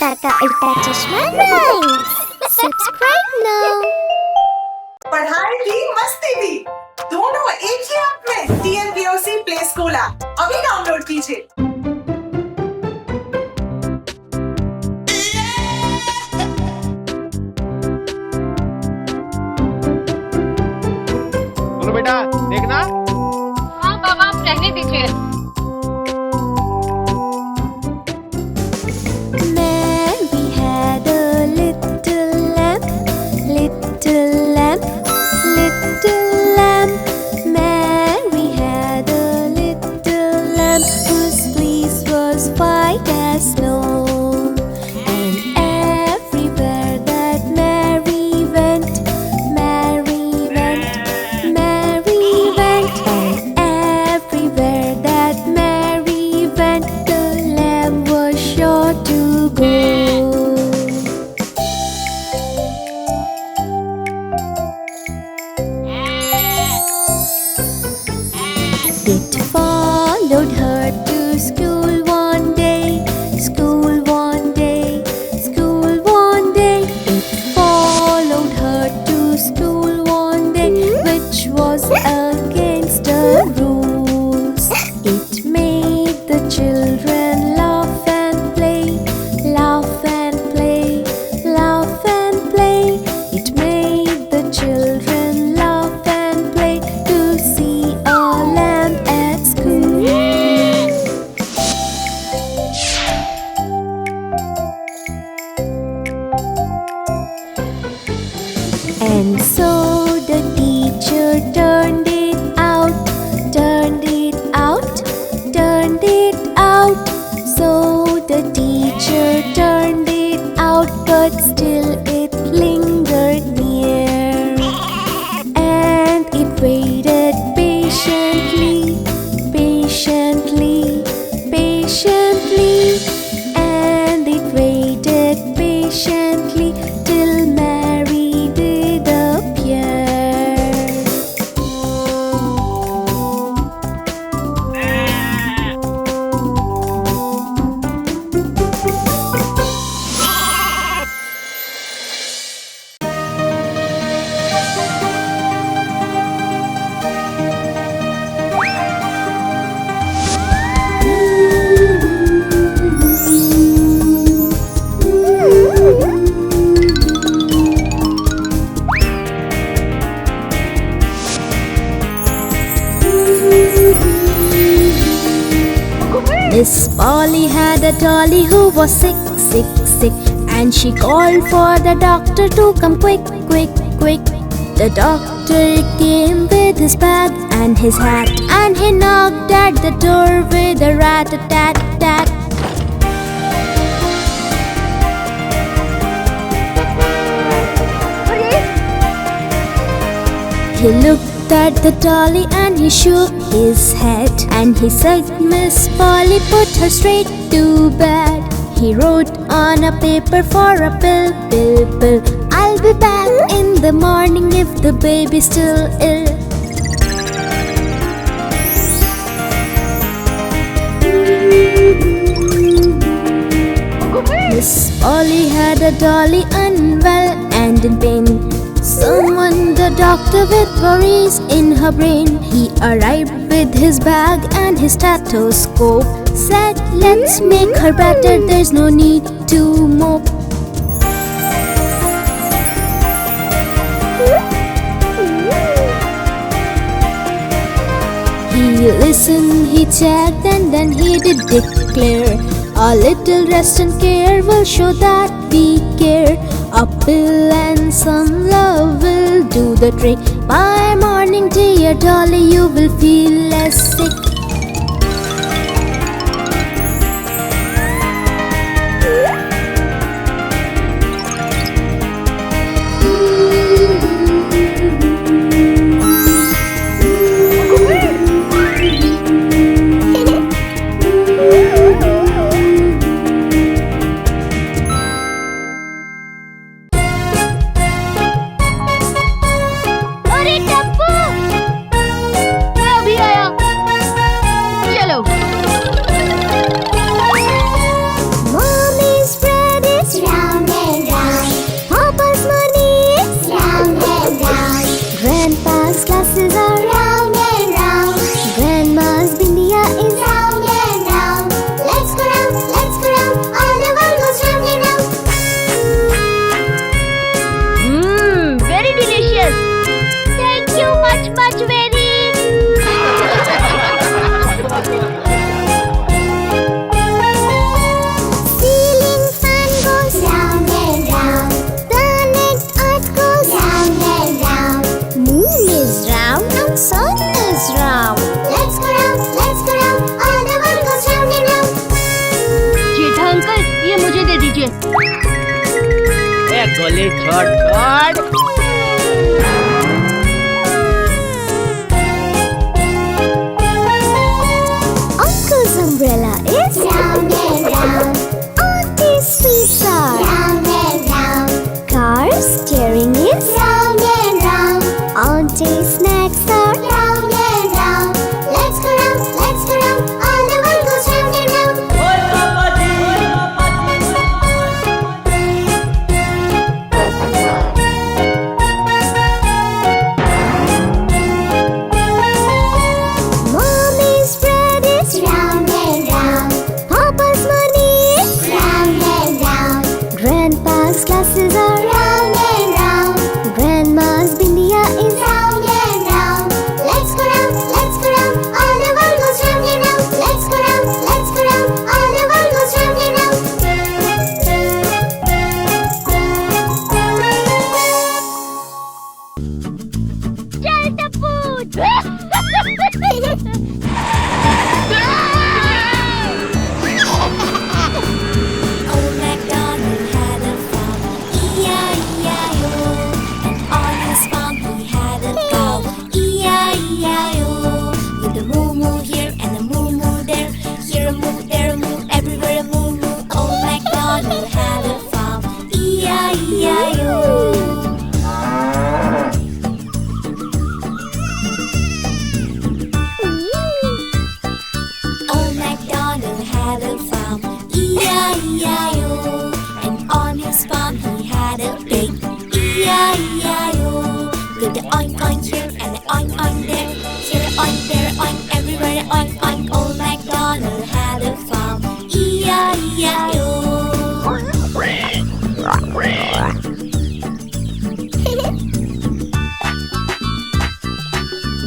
अवतार का उल्टा चश्मा राइम्स। Subscribe now. पढ़ाई भी मस्ती भी दोनों एक ही ऐप में। TNPOC प्ले स्कूल ऐप अभी डाउनलोड कीजिए। बोलो बेटा, देखना। हाँ बाबा, आप रहने दीजिए। Mary had a little lamp, little lamp, little lamp. Mary had a little lamp whose fleece was white as snow. And everywhere that Mary went, Mary went, Mary went. And everywhere that Mary went, the lamp was sure to go. It followed her to school one day, school one day, school one day. It followed her to school one day, which was against the rules. It made the children laugh and play, laugh and play, laugh and play. It made the children laugh and play to see a lamp at school. And so the teacher turned it out, turned it out, turned it out. So the teacher turned it out, but still it lingered near. And it waited patiently, patiently, patiently. And it waited patiently till Mary did appear. Miss Polly had a dolly who was sick, sick, sick, and she called for the doctor to come quick, quick, quick. The doctor came with his bag and his hat, and he knocked at the door with a rat-a-tat-tat. He looked at the dolly and he shook his head, and he said, Miss Polly, put her straight to bed. He wrote on a paper for a pill, pill, pill. I'll be back in the morning if the baby's still ill. Miss Polly had a dolly unwell and in pain. Summoned the doctor with worries in her brain. He arrived with his bag and his stethoscope. Said, let's make her better, there's no need to mope. He listened, he checked, and then he did declare, a little rest and care will show that we care. A pill and some love will do the trick. By morning, dear dolly, you will feel less sick. अरे टप्पू, मैं अभी आया। बोले छोड़ छोड़। Uncle's umbrella is round and round. Auntie's sweets are round and round. Car's steering is round and round. Auntie's snacks are round and round. Let's go round, all the world goes round and round. Mommy's bread is round and round. Papa's money is round and round. Grandpa's glasses are round and round. Grandma's bindiya is round and round. Let's go round, all the world goes round and round. Let's go round, all the world goes round and round. Old MacDonald had a farm, E-I-E-I-O. And on his farm he had a cow, E-I-E-I-O. With a moo-moo here and a moo-moo there, here a moo, there a moo, everywhere a moo-moo. Old MacDonald had a farm, E-I-E-I-O. Old MacDonald had a farm, E-I-E-I-O. And on his farm he had a pig, E-I-E-I-O. With the oink oink here and the oink oink there, here a oink, there a oink, everywhere a oink oink. Old MacDonald had a farm, E-I-E-I-O.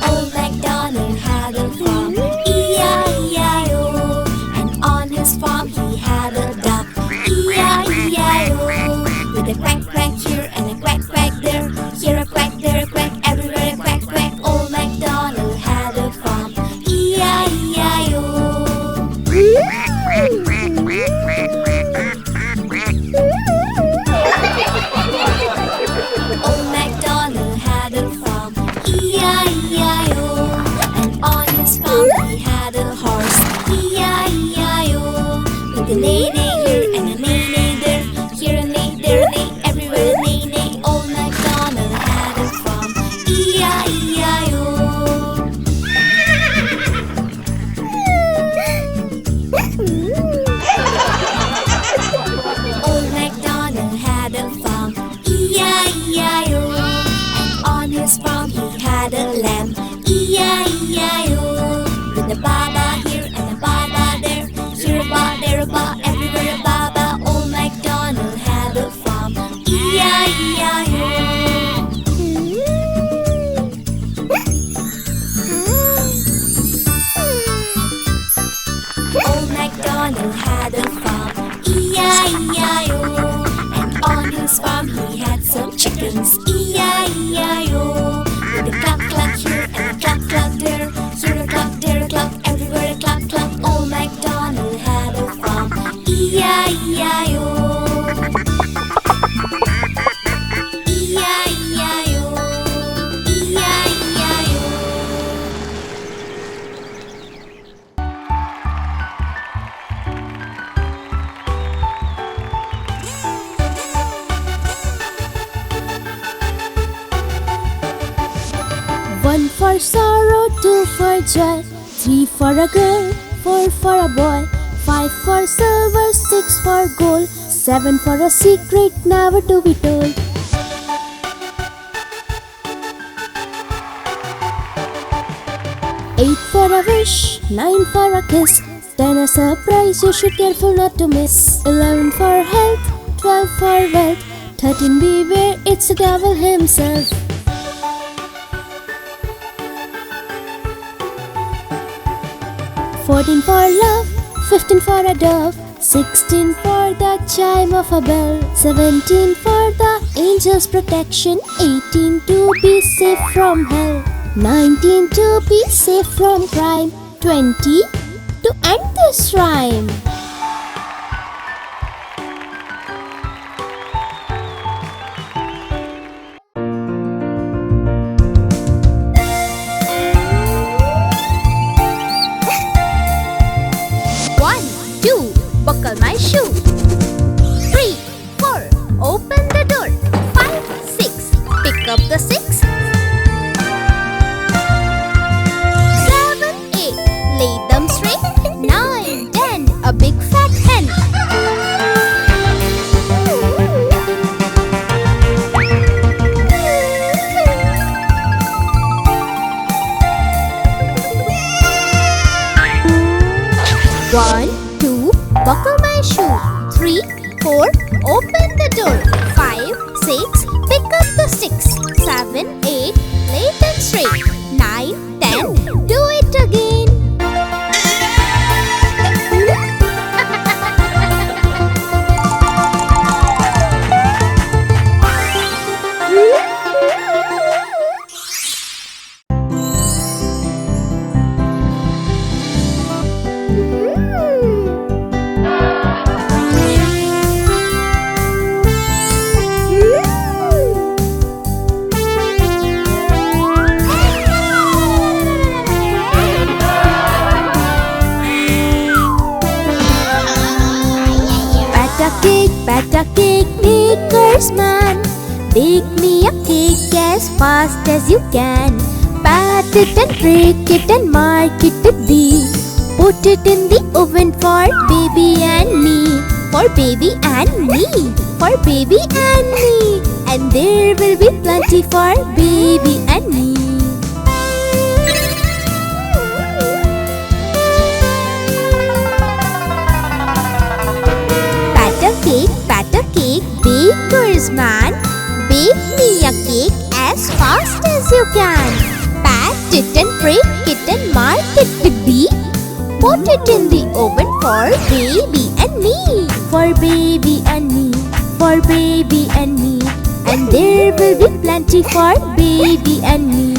Old MacDonald had a farm, E-I-E-I-O. And on his farm he had a duck, E-I-E-I-O. With a quack quack here and a quack quack there, here a quack, there a quack, everywhere a quack quack. Old MacDonald had a farm, E-I-E-I-O. Old MacDonald had a farm, E-I-E-I-O. And on his farm he had a horse, E-I-E-I-O. With a neigh-neigh here and a neigh-neigh there, here a neigh, there a neigh, everywhere a neigh-neigh. Old MacDonald had a farm, E-I-E-I-O. Old MacDonald had a farm, E-I-E-I-O. And on his farm he had a lamb, E-I-E-I-O. With a baba here and a baba there, here a ba, there a ba, everywhere a baba. Old MacDonald had a farm, E-I-E-I-O. Old MacDonald had a farm, E-I-E-I-O. And on his farm he had some chickens, E-I-E-I-O. With a cluck cluck here and a cluck cluck there, here a cluck, there a cluck, everywhere a cluck cluck. Old MacDonald had a farm, E-I-E-I-O. E-I-E-I-O. E-I-E-I-O. One for sorrow, two for joy, three for a girl, four for a boy, five for silver, six for gold, seven for a secret never to be told. Eight for a wish, nine for a kiss, 10 a surprise you should careful not to miss. 11 for health, 12 for wealth, 13 beware, it's the devil himself. 14 for love, 15 for a dove, 16 for the chime of a bell, 17 for the angel's protection, 18 to be safe from hell, 19 to be safe from crime, 20 to end this rhyme. buckle my shoe. 3, 4, open the door. 5, 6, pick up the 6. 7, 8, lay them straight. 9, 10, a big fat hen. 1, 2, buckle my shoe. 3, 4, open the door. 5, 6, pick up the 6. 7, 8, lay them straight. 9, 10, do it again. Pat a cake, baker's man. Bake me a cake as fast as you can. Pat it and break it and mark it to be. Put it in the oven for baby and me. For baby and me. For baby and me. And there will be plenty for baby and me. Pat a cake, baker's man. Bake me a cake as fast as you can. Pat it and break it and mark it to be. Put it in the oven for baby and me. For baby and me. For baby and me. And there will be plenty for baby and me.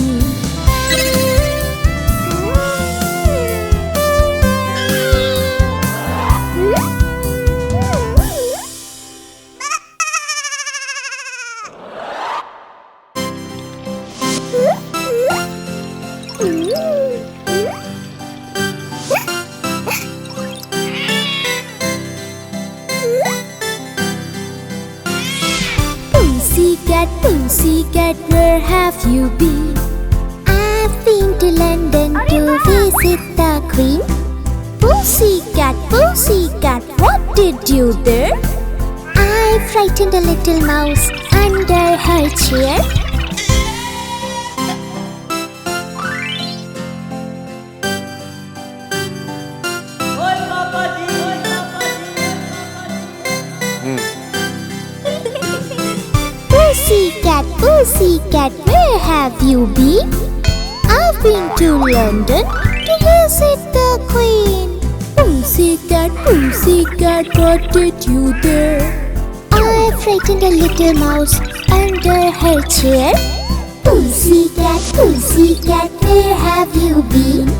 Pussycat, pussycat, where have you been? I've been to London to visit the Queen. Pussycat, pussycat, what did you there? I frightened a little mouse under her chair. Pussycat, pussycat, where have you been? I've been to London to visit the Queen. Pussycat, pussycat, what did you there? I frightened a little mouse under her chair. Pussycat, pussycat, where have you been?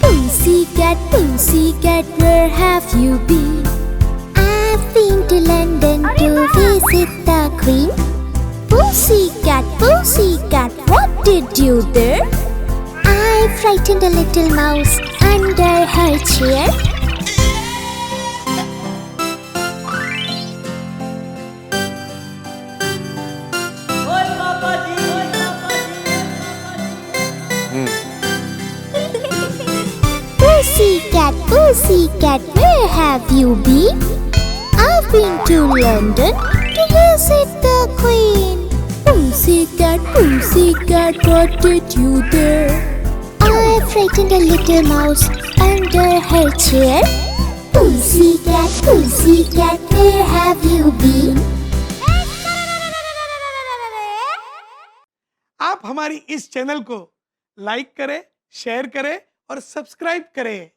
Pussycat, pussycat, where have you been? I've been to London to visit the Queen. Pussycat, pussycat, what did you there? I frightened a little mouse under her chair. Pussycat, pussycat, where have you been? I've been to London to visit the Queen. Pussycat, pussycat, what did you there? I frightened a little mouse under her chair. Pussycat, pussycat, where have you been? आप हमारी इस channel को like करें, share करें और subscribe करें।